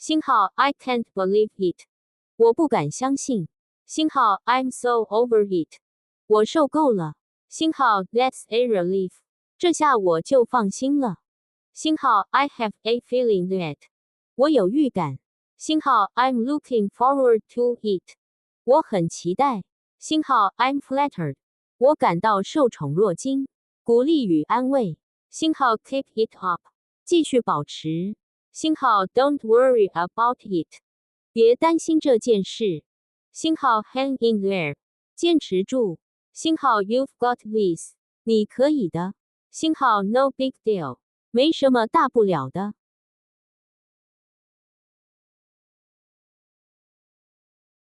星号 I can't believe it， 我不敢相信。星号 I'm so over it， 我受够了。星号 That's a relief， 这下我就放心了。星号 I have a feeling that， 我有预感。星号 I'm looking forward to it， 我很期待。星号 I'm flattered， 我感到受宠若惊。鼓励与安慰。星号 Keep it up， 继续保持。星号 Don't worry about it， 别担心这件事。星号 Hang in there， 坚持住。星号 You've got this， 你可以的。星号 No big deal， 没什么大不了的。